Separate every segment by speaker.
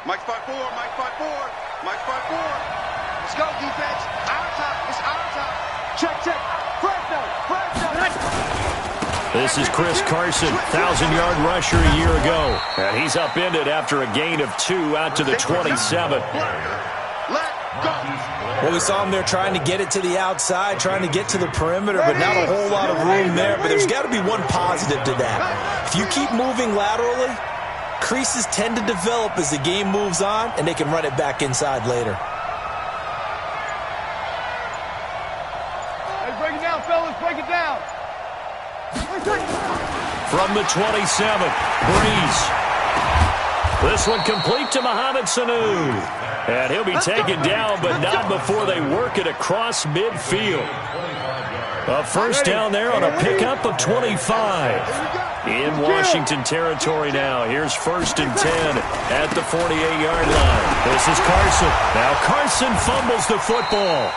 Speaker 1: Mike spot 4, Mike spot 4, Mike spot 4. Let's go, defense. Our time. It's our time. Check, check. Fresno.
Speaker 2: This is Chris Carson, 1,000-yard rusher a year ago. And he's upended after a gain of 2 out to the 27.
Speaker 3: Well, we saw him there trying to get it to the outside, trying to get to the perimeter, but not a whole lot of room there. But there's got to be one positive to that. If you keep moving laterally, creases tend to develop as the game moves on, and they can run it back inside later.
Speaker 4: Hey, break it down, fellas. Break it down.
Speaker 2: From the 27, Breeze. This one complete to Mohamed Sanu. And he'll be taken down, but not before they work it across midfield. A first down there on a pickup of 25. In Washington territory now. Here's 1st and 10 at the 48-yard line. This is Carson. Now Carson fumbles the football.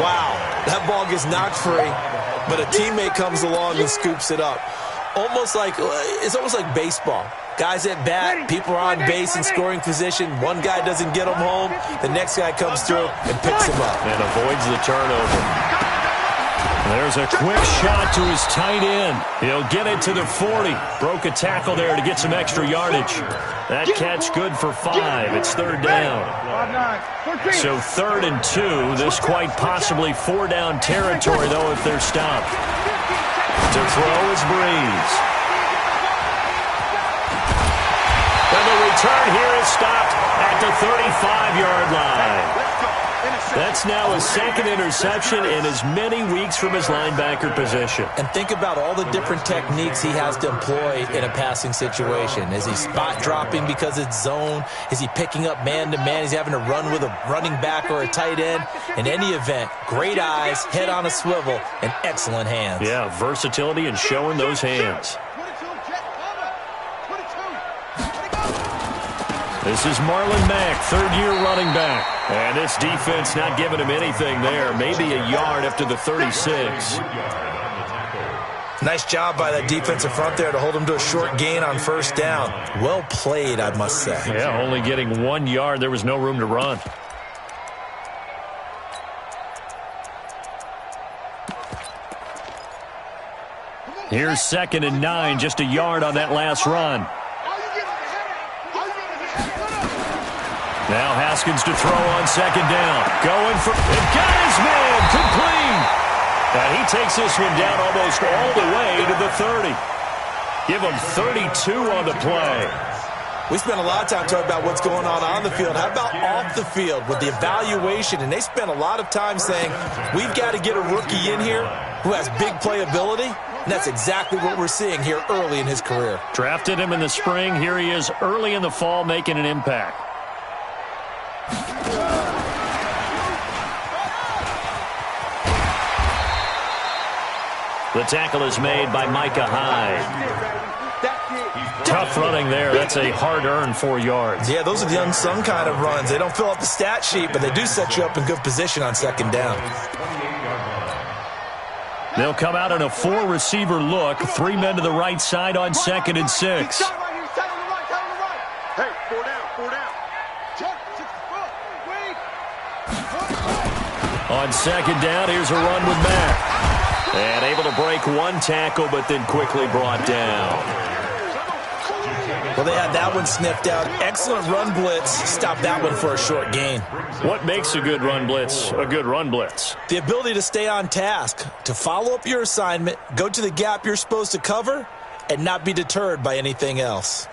Speaker 3: Wow, that ball gets knocked free, but a teammate comes along and scoops it up. It's almost like baseball. Guys at bat, people are on base in scoring position. One guy doesn't get him home. The next guy comes through and picks him up.
Speaker 2: And avoids the turnover. There's a quick shot to his tight end. He'll get it to the 40. Broke a tackle there to get some extra yardage. That catch good for 5. It's 3rd down. So 3rd and 2. This quite possibly 4-down territory, though, if they're stopped. To throw is Breeze. And the return here is stopped at the 35-yard line. That's now his 2nd interception in as many weeks from his linebacker position.
Speaker 3: And think about all the different techniques he has to employ in a passing situation. Is he spot dropping because it's zone? Is he picking up man-to-man? Is he having to run with a running back or a tight end? In any event, great eyes, head on a swivel, and excellent hands.
Speaker 2: Yeah, versatility and showing those hands. This is Marlon Mack, 3rd-year running back. And this defense not giving him anything there. Maybe a yard after the 36.
Speaker 3: Nice job by that defensive front there to hold him to a short gain on 1st down. Well played, I must say.
Speaker 2: Yeah, only getting 1 yard. There was no room to run. Here's 2nd and 9, just a yard on that last run. Now Haskins to throw on 2nd down. Going for it. Got his man. Complete. And he takes this one down almost all the way to the 30. Give him 32 on the play.
Speaker 3: We spent a lot of time talking about what's going on the field. How about off the field with the evaluation? And they spent a lot of time saying, we've got to get a rookie in here who has big playability. And that's exactly what we're seeing here early in his career.
Speaker 2: Drafted him in the spring. Here he is early in the fall making an impact. The tackle is made by Micah Hyde. Tough running there. That's a hard-earned 4 yards.
Speaker 3: Yeah, those are the unsung kind of runs. They don't fill up the stat sheet, but they do set you up in good position on 2nd down.
Speaker 2: They'll come out in a 4-receiver look. 3 men to the right side on 2nd and 6.
Speaker 1: Hey, 4 down.
Speaker 2: On 2nd down, here's a run with Mack. And able to break 1 tackle, but then quickly brought down.
Speaker 3: Well, they had that one sniffed out. Excellent run blitz. Stopped that one for a short gain.
Speaker 2: What makes a good run blitz a good run blitz?
Speaker 3: The ability to stay on task, to follow up your assignment, go to the gap you're supposed to cover, and not be deterred by anything else.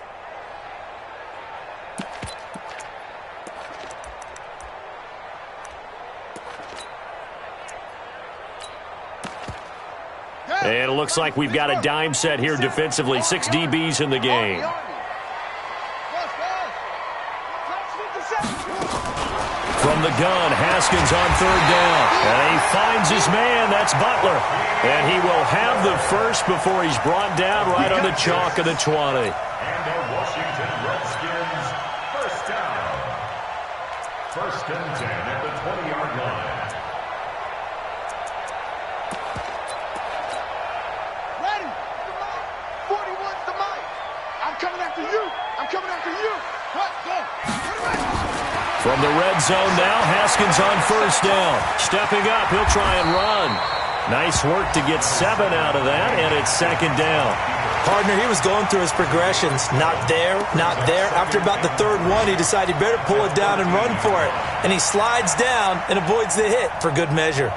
Speaker 2: And it looks like we've got a dime set here defensively. 6 DBs in the game. From the gun, Haskins on 3rd down. And he finds his man. That's Butler. And he will have the first before he's brought down right on the chalk of the 20.
Speaker 5: And the Washington Redskins, 1st down. 1st and 10 at the 20-yard line.
Speaker 4: Ready? 41's the mic. I'm coming after you.
Speaker 2: From the red zone now, Haskins on first down. Stepping up, he'll try and run. Nice work to get 7 out of that, and it's second down.
Speaker 3: Partner, he was going through his progressions. Not there, not there. After about the third one, he decided he better pull it down and run for it. And he slides down and avoids the hit for good measure.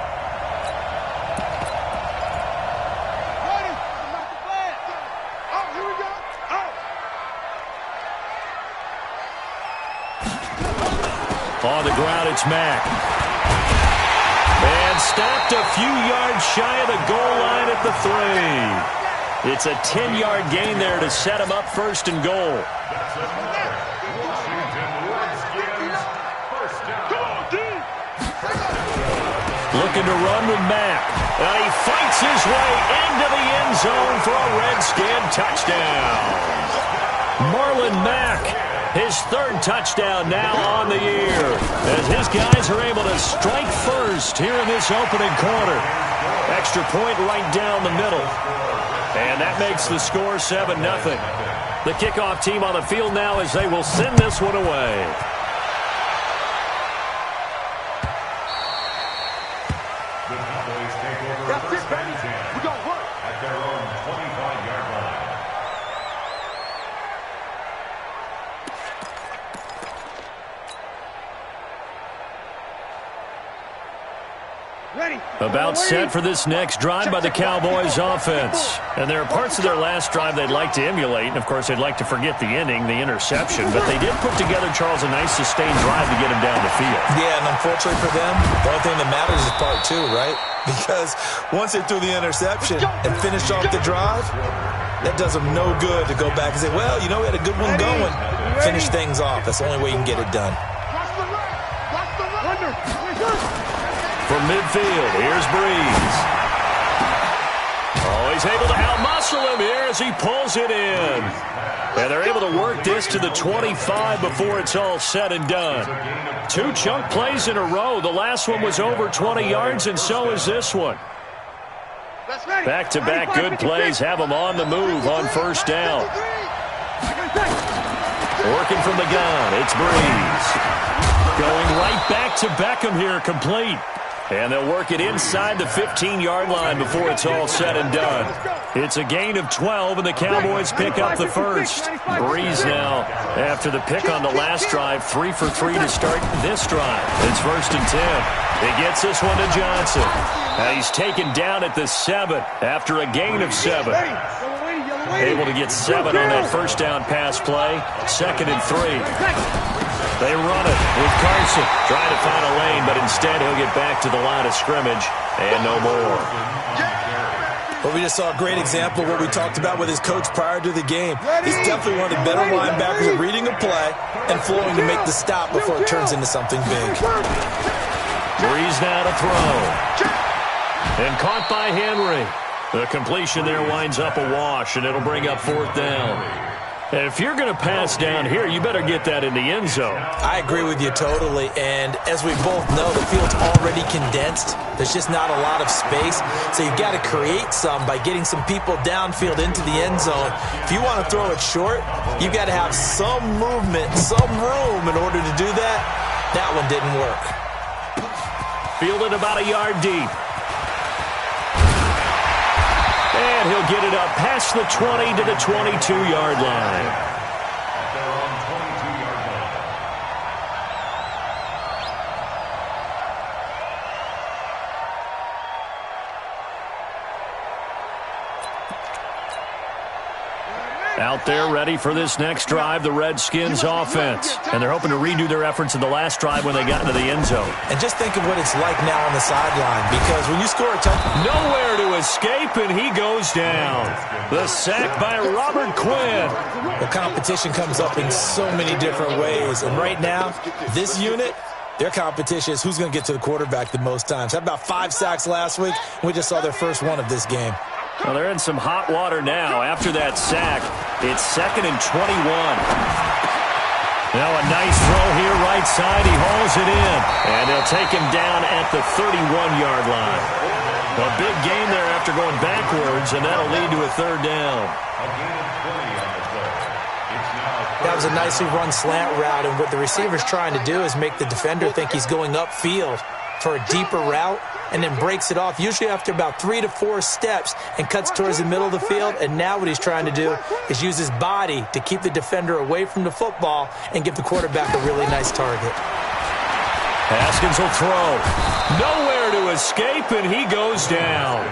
Speaker 2: On the ground, it's Mack. And stopped a few yards shy of the goal line at the 3. It's a 10-yard gain there to set him up first and goal. Looking to run with Mack. And he fights his way into the end zone for a Redskin touchdown. Marlon Mack. His third touchdown now on the year as his guys are able to strike first here in this opening quarter. Extra point right down the middle. And that makes the score 7-0. The kickoff team on the field now as they will send this one away.
Speaker 5: The Cowboys take over first and 10. We're going to work at their own 25-yard line.
Speaker 2: About set for this next drive by the Cowboys offense. And there are parts of their last drive they'd like to emulate. And, of course, they'd like to forget the ending, the interception. But they did put together, Charles, a nice sustained drive to get him down the field.
Speaker 3: Yeah, and unfortunately for them, the only thing that matters is part 2, right? Because once they threw the interception and finished off the drive, that does them no good to go back and say, well, you know, we had a good one going. Finish things off. That's the only way you can get it done.
Speaker 2: From midfield, here's Breeze. Oh, he's able to outmuscle him here as he pulls it in. And they're able to work this to the 25 before it's all said and done. 2 chunk plays in a row. The last one was over 20 yards, and so is this one. Back-to-back good plays have them on the move on first down. Working from the gun, it's Breeze. Going right back to Beckham here, complete. And they'll work it inside the 15-yard line before it's all said and done. It's a gain of 12, and the Cowboys pick up the first. Breeze now, after the pick on the last drive, 3 for 3 to start this drive. It's first and 10. He gets this one to Johnson. And he's taken down at the 7 after a gain of 7. Able to get 7 on that first down pass play. Second and 3. They run it with Carson. Trying to find a lane, but instead he'll get back to the line of scrimmage and no more.
Speaker 3: Well, we just saw a great example of what we talked about with his coach prior to the game. He's definitely one of the better linebackers at reading a play and flowing to make the stop before it turns into something big.
Speaker 2: Breeze now to throw. And caught by Henry. The completion there winds up a wash, and it'll bring up 4th down. If you're going to pass down here, you better get that in the end zone.
Speaker 3: I agree with you totally, and as we both know, the field's already condensed. There's just not a lot of space, so you've got to create some by getting some people downfield into the end zone. If you want to throw it short, you've got to have some movement, some room in order to do that. That one didn't work.
Speaker 2: Fielded about a yard deep. And he'll get it up past the 20 to the 22-yard line.
Speaker 5: At their own 22-yard line.
Speaker 2: Out there ready for this next drive, the Redskins offense. And they're hoping to redo their efforts in the last drive when they got into the end zone.
Speaker 3: And just think of what it's like now on the sideline, because when you score a touchdown,
Speaker 2: nowhere to escape, and he goes down. The sack by Robert Quinn.
Speaker 3: the competition comes up in so many different ways. And right now, this unit, their competition is who's going to get to the quarterback the most times. Had about 5 sacks last week, and we just saw their first one of this game.
Speaker 2: Well, they're in some hot water now. After that sack, it's 2nd and 21. Now a nice throw here right side. He hauls it in, and they'll take him down at the 31-yard line. A big gain there after going backwards, and that'll lead to a 3rd down.
Speaker 5: A gain of 20 on the play.
Speaker 3: That was a nicely run slant route, and what the receiver's trying to do is make the defender think he's going upfield for a deeper route, and then breaks it off, usually after about 3 to 4 steps, and cuts towards the middle of the field. And now what he's trying to do is use his body to keep the defender away from the football and give the quarterback a really nice target.
Speaker 2: Haskins will throw. Nowhere to escape, and he goes down.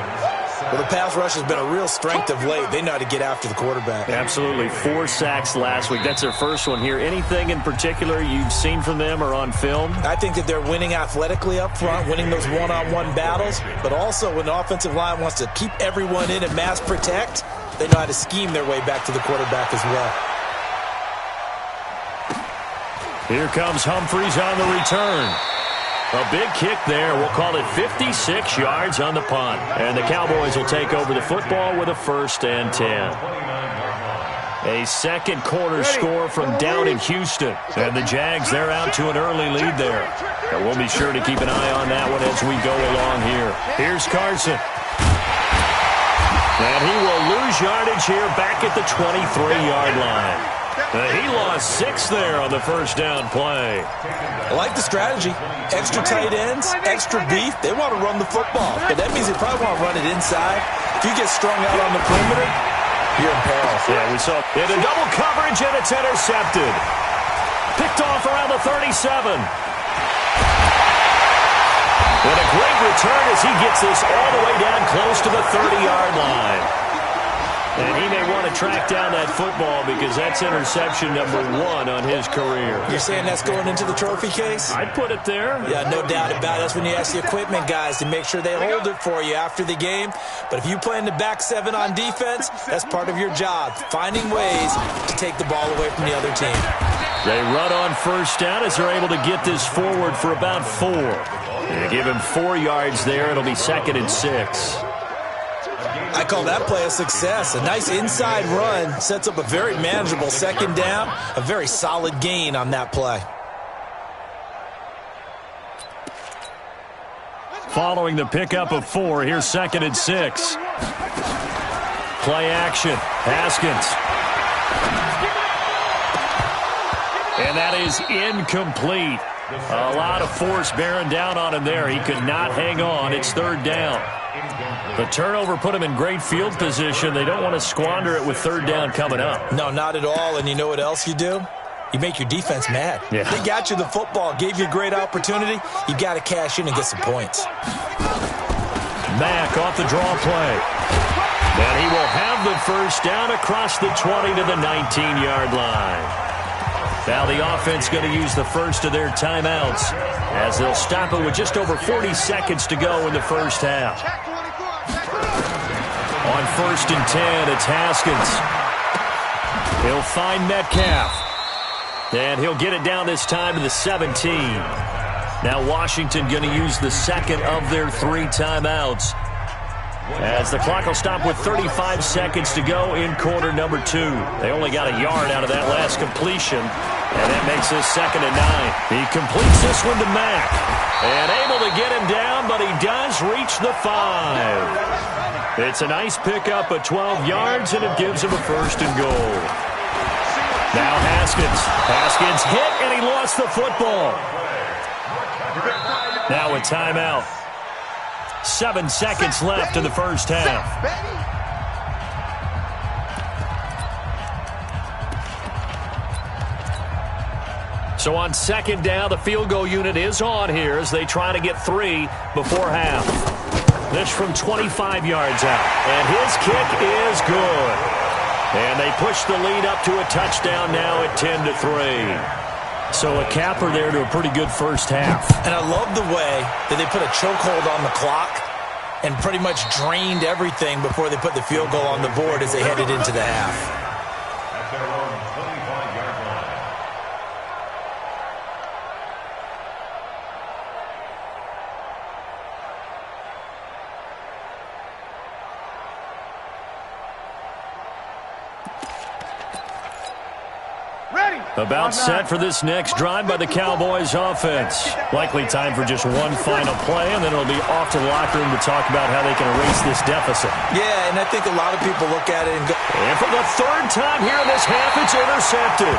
Speaker 3: Well, the pass rush has been a real strength of late. They know how to get after the quarterback.
Speaker 2: Absolutely. 4 sacks last week. That's their first one here. Anything in particular you've seen from them or on film?
Speaker 3: I think that they're winning athletically up front, winning those one-on-one battles, but also when the offensive line wants to keep everyone in and mass protect, they know how to scheme their way back to the quarterback as well.
Speaker 2: Here comes Humphries on the return. A big kick there. We'll call it 56 yards on the punt. And the Cowboys will take over the football with a 1st and 10. A second quarter score from down in Houston. And the Jags, they're out to an early lead there. And we'll be sure to keep an eye on that one as we go along here. Here's Carson. And he will lose yardage here back at the 23-yard line. He lost 6 there on the first down play.
Speaker 3: I like the strategy. Extra tight ends, extra beef. They want to run the football, but that means they probably want to run it inside. If you get strung out on the perimeter, you're in peril.
Speaker 2: Yeah, we saw it in double coverage, and it's intercepted. Picked off around the 37. And a great return as he gets this all the way down close to the 30-yard line. And he may want to track down that football because that's interception number 1 on his career.
Speaker 3: You're saying that's going into the trophy case?
Speaker 2: I'd put it there.
Speaker 3: Yeah, no doubt about it. That's when you ask the equipment guys to make sure they hold it for you after the game. But if you play in the back 7 on defense, that's part of your job, finding ways to take the ball away from the other team.
Speaker 2: They run on first down as they're able to get this forward for about 4. They give him 4 yards there. It'll be 2nd and 6.
Speaker 3: I call that play a success. A nice inside run sets up a very manageable 2nd down, a very solid gain on that play.
Speaker 2: Following the pickup of 4, here's 2nd and 6. Play action. Haskins. And that is incomplete. A lot of force bearing down on him there. He could not hang on. It's 3rd down. The turnover put him in great field position. They don't want to squander it with 3rd down coming up.
Speaker 3: No, not at all. And you know what else you do? You make your defense mad.
Speaker 2: Yeah.
Speaker 3: They got you the football, gave you a great opportunity. You got to cash in and get some points.
Speaker 2: Mack off the draw play. And he will have the 1st down across the 20 to the 19-yard line. Now the offense going to use the first of their timeouts as they'll stop it with just over 40 seconds to go in the first half. On 1st and 10, it's Haskins. He'll find Metcalf. And he'll get it down this time to the 17. Now Washington going to use the 2nd of their 3 timeouts as the clock will stop with 35 seconds to go in quarter number 2. They only got a yard out of that last completion, and that makes this 2nd and 9. He completes this one to Mack, and able to get him down, but he does reach the 5. It's a nice pickup of 12 yards, and it gives him a 1st and goal. Now Haskins. Haskins hit, and he lost the football. Now a timeout. 7 seconds left in the first half. So on 2nd down, the field goal unit is on here as they try to get 3 before half. This from 25 yards out. And his kick is good. And they push the lead up to a touchdown now at 10-3. So a capper there to a pretty good first half.
Speaker 3: And I love the way that they put a chokehold on the clock and pretty much drained everything before they put the field goal on the board as they headed into the half.
Speaker 5: At their own 25-yard line.
Speaker 4: Ready.
Speaker 2: About set for this next drive by the Cowboys offense. Likely time for just one final play, and then it'll be off to the locker room to talk about how they can erase this deficit.
Speaker 3: Yeah, and I think a lot of people look at it and go...
Speaker 2: And for the third time here in this half, it's intercepted.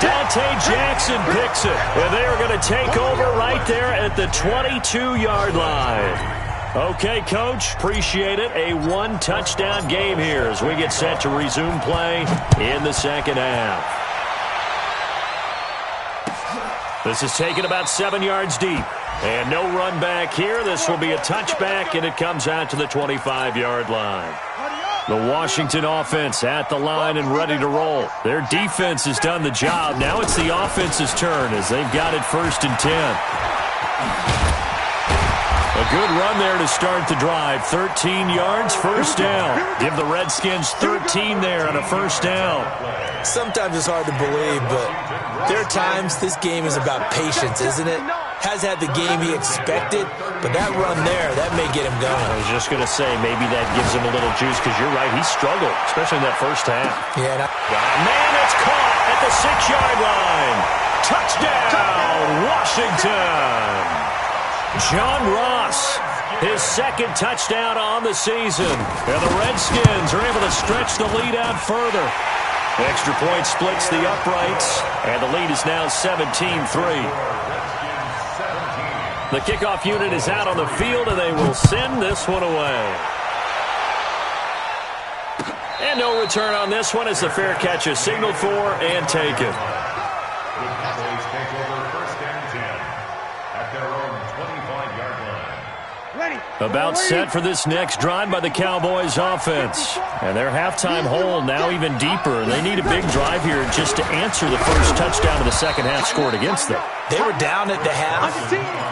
Speaker 2: Dante Jackson picks it, and they are going to take over right there at the 22-yard line. Okay, Coach, appreciate it. A one-touchdown game here as we get set to resume play in the second half. This is taken about 7 yards deep. And no run back here. This will be a touchback, and it comes out to the 25-yard line. The Washington offense at the line and ready to roll. Their defense has done the job. Now it's the offense's turn as they've got it 1st and 10. A good run there to start the drive. 13 yards, 1st down. Give the Redskins 13 there on a 1st down.
Speaker 3: Sometimes it's hard to believe, but there are times this game is about patience, isn't it? Has had the game he expected, but that run there, that may get him going.
Speaker 2: I was just going to say, maybe that gives him a little juice because you're right, he struggled, especially in that 1st half.
Speaker 3: Yeah.
Speaker 2: Man, it's caught at the 6-yard line. Touchdown, Washington. John Ross, his 2nd touchdown on the season. And the Redskins are able to stretch the lead out further. Extra point splits the uprights, and the lead is now 17-3. The kickoff unit is out on the field, and they will send this one away. And no return on this one as the fair catch is signaled for and taken. About set for this next drive by the Cowboys offense. And their halftime hole now even deeper. They need a big drive here just to answer the first touchdown of the second half scored against them.
Speaker 3: They were down at the half.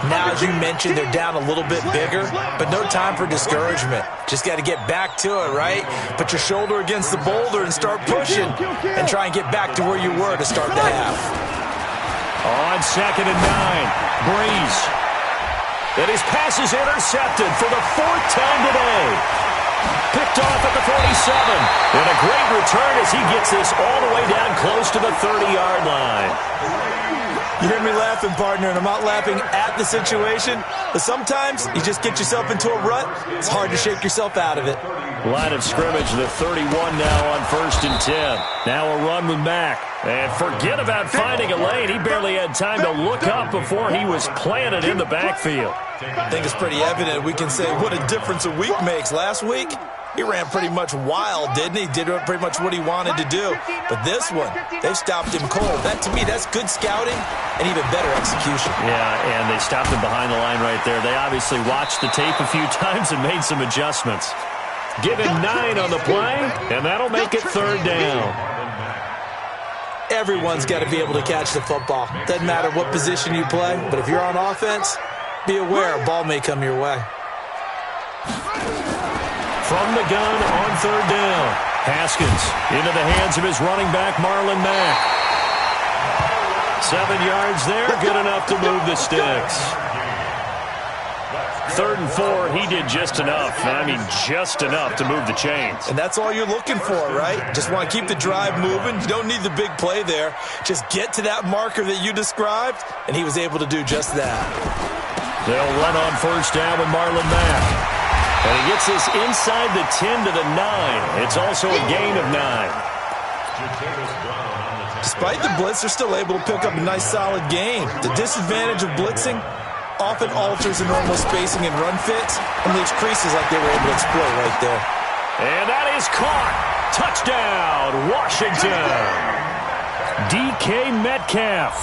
Speaker 3: Now, as you mentioned, they're down a little bit bigger, but no time for discouragement. Just got to get back to it, right? Put your shoulder against the boulder and start pushing and try and get back to where you were to start the half.
Speaker 2: On 2nd and 9, Breeze. And his pass is intercepted for the 4th time today. Picked off at the 47. And a great return as he gets this all the way down close to the 30-yard line.
Speaker 3: You hear me laughing, partner, and I'm not laughing at the situation, but sometimes you just get yourself into a rut. It's hard to shake yourself out of it.
Speaker 2: Line of scrimmage, the 31 now on 1st and 10. Now a run with Mack. And forget about finding a lane. He barely had time to look up before he was planted in the backfield.
Speaker 3: I think it's pretty evident we can say what a difference a week makes. Last week, he ran pretty much wild, didn't he? Did pretty much what he wanted to do. But this one, they've stopped him cold. That, to me, that's good scouting and even better execution.
Speaker 2: Yeah, and they stopped him behind the line right there. They obviously watched the tape a few times and made some adjustments. Give him 9 on the play, and that'll make it 3rd down.
Speaker 3: Everyone's got to be able to catch the football. Doesn't matter what position you play, but if you're on offense, be aware a ball may come your way.
Speaker 2: From the gun on 3rd down. Haskins into the hands of his running back, Marlon Mack. 7 yards there, good enough to move the sticks. 3rd and 4, he did just enough. I mean, just enough to move the chains.
Speaker 3: And that's all you're looking for, right? Just want to keep the drive moving. You don't need the big play there. Just get to that marker that you described, and he was able to do just that.
Speaker 2: They'll run on 1st down with Marlon Mack. And he gets this inside the 10 to the 9. It's also a gain of 9.
Speaker 3: Despite the blitz, they're still able to pick up a nice, solid gain. The disadvantage of blitzing often alters the normal spacing and run fits and leaves creases like they were able to exploit right there.
Speaker 2: And that is caught. Touchdown, Washington. DK Metcalf.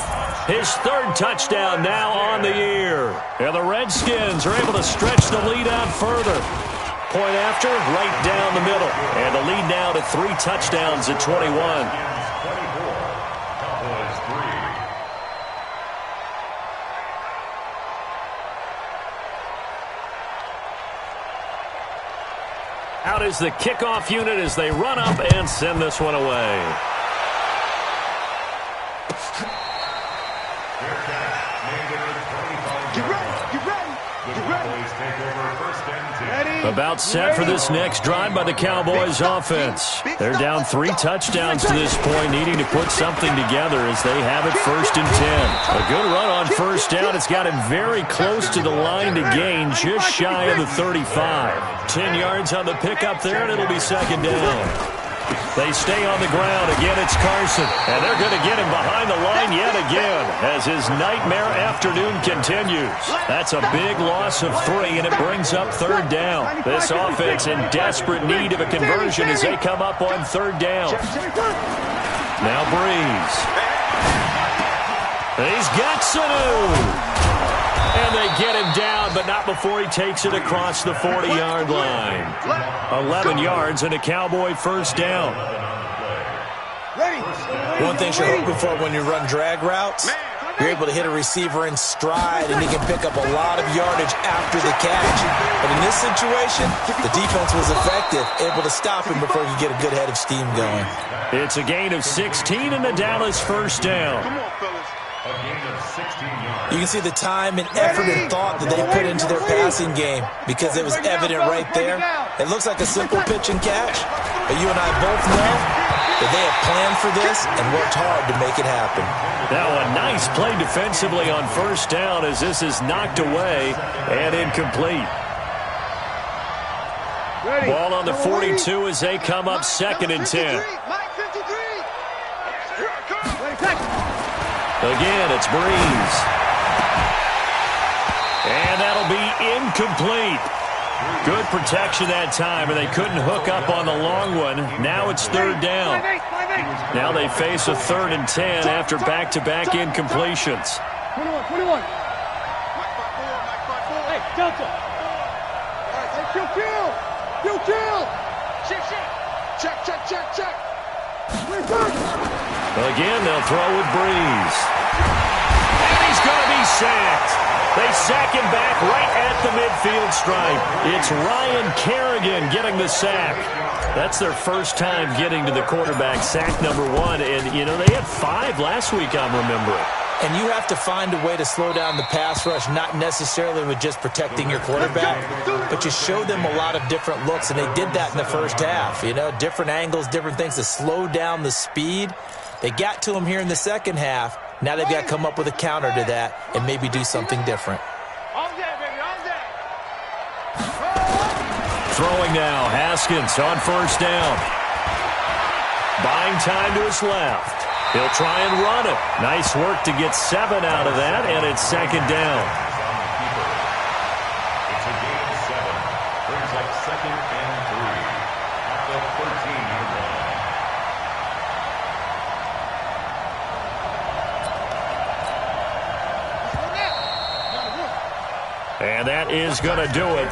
Speaker 2: His 3rd touchdown now on the year. And the Redskins are able to stretch the lead out further. Point after, right down the middle. And the lead now to 3 touchdowns at 21. Out is the kickoff unit as they run up and send this one away.
Speaker 5: Boys take over first and 10.
Speaker 2: About set for this next drive by the Cowboys offense. They're down 3 touchdowns to this point, needing to put something together as they have it first and 10. A good run on first down. It's got him very close to the line to gain, just shy of the 35. 10 yards on the pickup there, and it'll be second down. They stay on the ground. Again, it's Carson. And they're going to get him behind the line yet again as his nightmare afternoon continues. That's a big loss of 3, and it brings up third down. This offense in desperate need of a conversion as they come up on third down. Now Breeze. He's got Sanu. And they get him down, but not before he takes it across the 40-yard line. 11 yards and a Cowboy first down.
Speaker 3: One thing you're hoping for when you run drag routes, you're able to hit a receiver in stride, and he can pick up a lot of yardage after the catch. But in this situation, the defense was effective, able to stop him before he could get a good head of steam going.
Speaker 2: It's a gain of 16 and a Dallas first down.
Speaker 5: A gain of 16 yards.
Speaker 3: You can see the time and effort and thought that they put into their passing game because it was evident right there. It looks like a simple pitch and catch, but you and I both know that they have planned for this and worked hard to make it happen.
Speaker 2: Now a nice play defensively on first down as this is knocked away and incomplete. Ball on the 42 as they come up second and 10. Again, it's Breeze. And that'll be incomplete. Good protection that time, and they couldn't hook up on the long one. Now it's third down. Now they face a 3rd and 10 after back-to-back incompletions.
Speaker 4: 21. Hey, Delta. Hey, kill. Check.
Speaker 2: Again, they'll throw with Breeze. And he's going to be sacked. They sack him back right at the midfield stripe. It's Ryan Kerrigan getting the sack. That's their first time getting to the quarterback, sack number 1. And, you know, they had 5 last week, I'm remembering.
Speaker 3: And you have to find a way to slow down the pass rush, not necessarily with just protecting your quarterback, but you show them a lot of different looks, and they did that in the first half. You know, different angles, different things to slow down the speed. They got to him here in the second half. Now they've got to come up with a counter to that and maybe do something different.
Speaker 2: Throwing now, Haskins on first down. Buying time to his left. He'll try and run it. Nice work to get 7 out of that, and it's second down.
Speaker 5: It's a gain of 7. Brings up second and 3 at the 13-yard line.
Speaker 2: And that is going to do it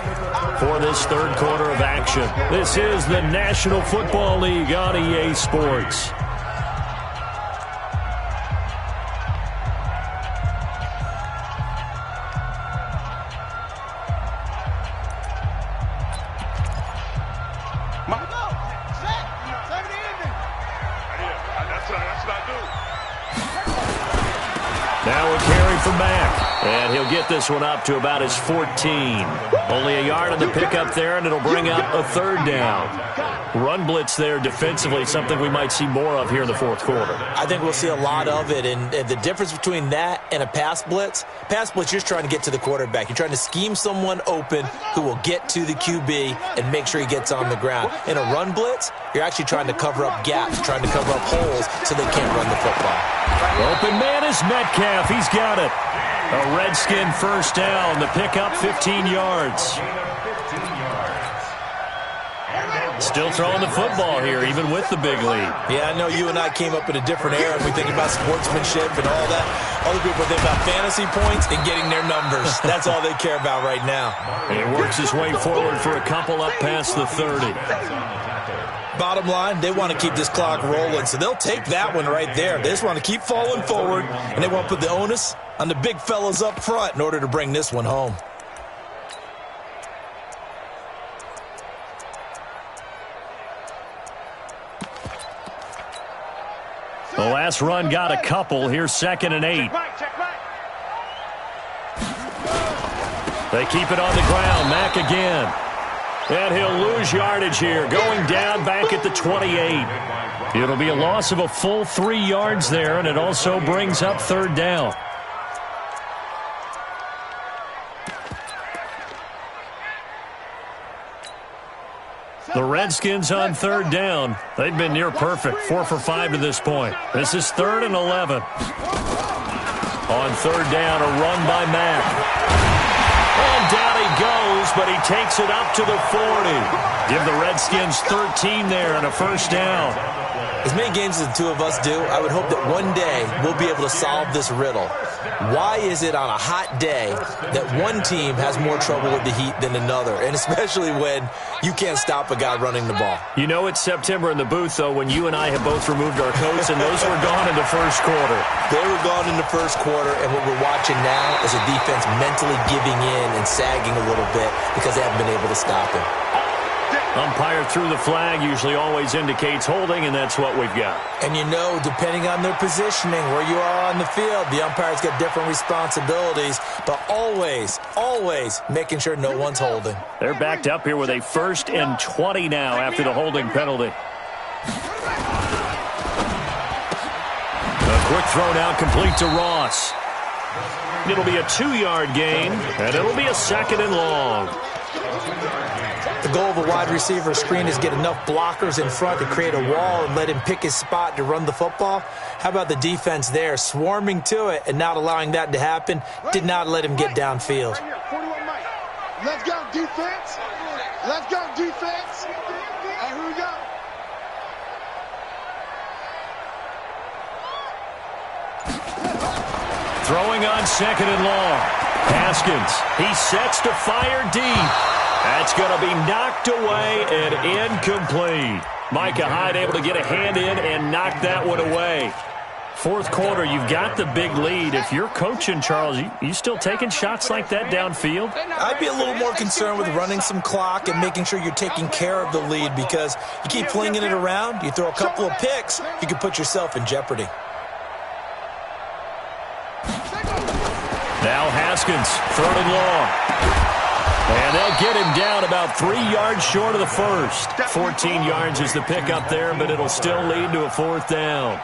Speaker 2: for this third quarter of action. This is the National Football League on EA Sports. Now a carry from Mack, and he'll get this one up to about his 14. Only a yard on the pickup there, and it'll bring up a third down. Run blitz there defensively, something we might see more of here in the fourth quarter.
Speaker 3: I think we'll see a lot of it, and the difference between that and a pass blitz, you're just trying to get to the quarterback. You're trying to scheme someone open who will get to the QB and make sure he gets on the ground. In a run blitz, you're actually trying to cover up gaps, trying to cover up holes so they can't run the football.
Speaker 2: Open man is Metcalf. He's got it. A Redskin first down. The pickup 15 yards. Still throwing the football here, even with the big lead.
Speaker 3: Yeah, I know you and I came up in a different era. We think about sportsmanship and all that. Other people think about fantasy points and getting their numbers. That's all they care about right now.
Speaker 2: And he works his way forward for a couple up past the 30.
Speaker 3: Bottom line, they want to keep this clock rolling, so they'll take that one right there. They just want to keep falling forward, and they want to put the onus on the big fellas up front in order to bring this one home.
Speaker 2: The last run got a couple. Here's 2nd and 8. They keep it on the ground. Mack again. And he'll lose yardage here. Going down back at the 28. It'll be a loss of a full 3 yards there, and it also brings up third down. The Redskins on third down. They've been near perfect, 4 for 5 to this point. This is 3rd and 11. On third down, a run by Mack. And down he goes, but he takes it up to the 40. Give the Redskins 13 there and a first down.
Speaker 3: As many games as the two of us do, I would hope that one day we'll be able to solve this riddle. Why is it on a hot day that one team has more trouble with the heat than another? And especially when you can't stop a guy running the ball.
Speaker 2: You know it's September in the booth, though, when you and I have both removed our coats, and those were gone in the first quarter.
Speaker 3: They were gone in the first quarter, and what we're watching now is a defense mentally giving in and sagging a little bit because they haven't been able to stop him.
Speaker 2: Umpire through the flag usually always indicates holding, and that's what we've got.
Speaker 3: And you know, depending on their positioning, where you are on the field, the umpire's got different responsibilities, but always, always making sure no one's holding.
Speaker 2: They're backed up here with a 1st and 20 now after the holding penalty. A quick throw now complete to Ross. It'll be a 2-yard gain, and it'll be a 2nd and long.
Speaker 3: The goal of a wide receiver screen is get enough blockers in front to create a wall and let him pick his spot to run the football. How about the defense there, swarming to it and not allowing that to happen? Did not let him get downfield.
Speaker 1: Let's go, defense. Let's go, defense. All right, here we go.
Speaker 2: Throwing on 2nd and long. Haskins, he sets to fire deep. That's going to be knocked away and incomplete. Micah Hyde able to get a hand in and knock that one away. Fourth quarter, you've got the big lead. If you're coaching, Charles, you still taking shots like that downfield?
Speaker 3: I'd be a little more concerned with running some clock and making sure you're taking care of the lead, because you keep flinging it around, you throw a couple of picks, you can put yourself in jeopardy.
Speaker 2: Now Haskins, 3rd and long. And they'll get him down about 3 yards short of the first. 14 yards is the pickup there, but it'll still lead to a 4th down.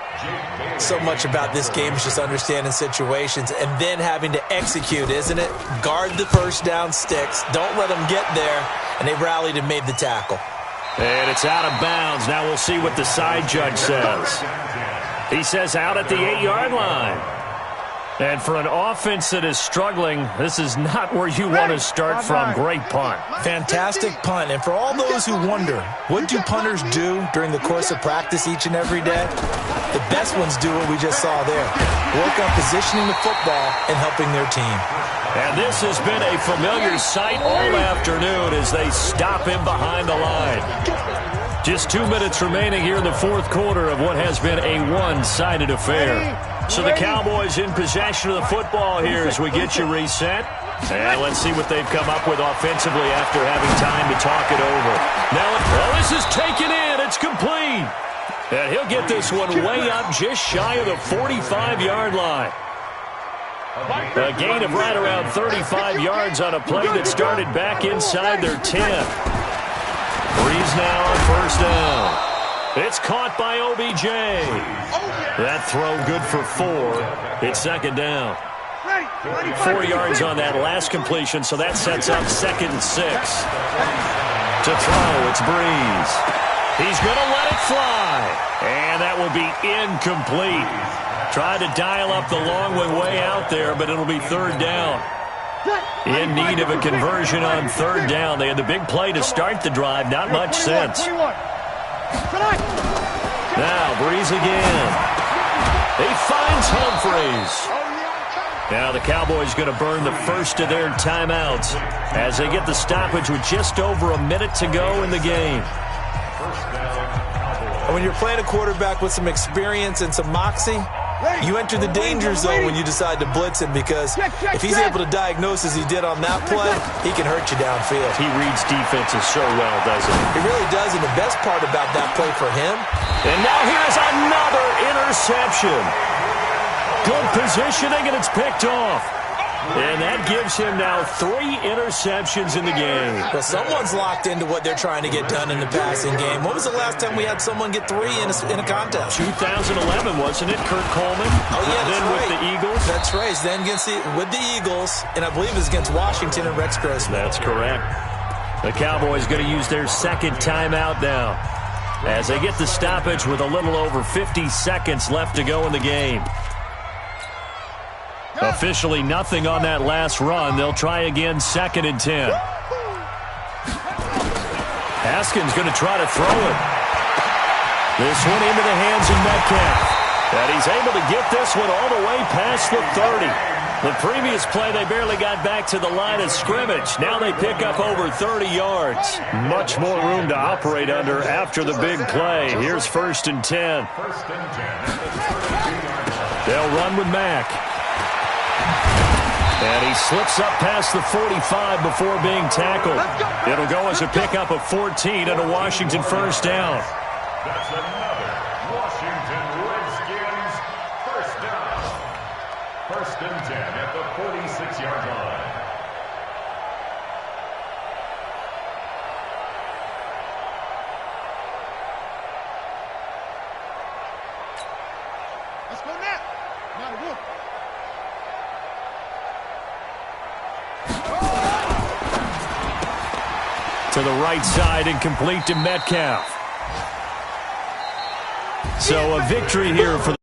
Speaker 3: So much about this game is just understanding situations and then having to execute, isn't it? Guard the first down sticks. Don't let them get there. And they rallied and made the tackle.
Speaker 2: And it's out of bounds. Now we'll see what the side judge says. He says out at the 8-yard line. And for an offense that is struggling, this is not where you want to start from. Great punt.
Speaker 3: Fantastic punt. And for all those who wonder, what do punters do during the course of practice each and every day? The best ones do what we just saw there. Work on positioning the football and helping their team.
Speaker 2: And this has been a familiar sight all afternoon as they stop him behind the line. Just 2 minutes remaining here in the fourth quarter of what has been a one-sided affair. So the Cowboys in possession of the football here as we get you reset. And let's see what they've come up with offensively after having time to talk it over. Now, this is taken in. It's complete. And he'll get this one way up just shy of the 45-yard line. A gain of right around 35 yards on a play that started back inside their 10. Breeze now on first down. It's caught by OBJ. That throw good for 4. It's 2nd down. 4 yards on that last completion, so that sets up 2nd and 6. To throw, it's Breeze. He's going to let it fly. And that will be incomplete. Tried to dial up the long one way out there, but it'll be 3rd down. In need of a conversion on 3rd down. They had the big play to start the drive. Not much sense. Now, Breeze again. He finds Humphreys. Now the Cowboys going to burn the first of their timeouts as they get the stoppage with just over a minute to go in the game.
Speaker 3: And when you're playing a quarterback with some experience and some moxie, you enter the danger zone when you decide to blitz him, because if he's able to diagnose as he did on that play, he can hurt you downfield.
Speaker 2: He reads defenses so well, doesn't he?
Speaker 3: He really does, and the best part about that play for him.
Speaker 2: And now here's another interception. Good positioning, and it's picked off. And that gives him now 3 interceptions in the game.
Speaker 3: Well, someone's locked into what they're trying to get done in the passing game. When was the last time we had someone get 3 in a contest?
Speaker 2: 2011, wasn't it? Kurt Coleman?
Speaker 3: Oh, yeah, that's
Speaker 2: then
Speaker 3: right.
Speaker 2: with the Eagles?
Speaker 3: That's right. Then with the Eagles, and I believe it was against Washington and Rex Grossman.
Speaker 2: That's correct. The Cowboys going to use their second timeout now as they get the stoppage with a little over 50 seconds left to go in the game. Officially nothing on that last run. They'll try again, 2nd and 10. Haskins going to try to throw it. This one into the hands of Metcalf. And he's able to get this one all the way past the 30. The previous play, they barely got back to the line of scrimmage. Now they pick up over 30 yards. Much more room to operate under after the big play. Here's 1st and 10. They'll run with Mack. And he slips up past the 45 before being tackled. It'll go as a pickup of 14 and a Washington first down.
Speaker 5: That's another Washington Redskins first down. 1st and 10 at the 46-yard line.
Speaker 4: Let's go now. Not a rookie.
Speaker 2: To the right side and complete to Metcalf. So a victory here for the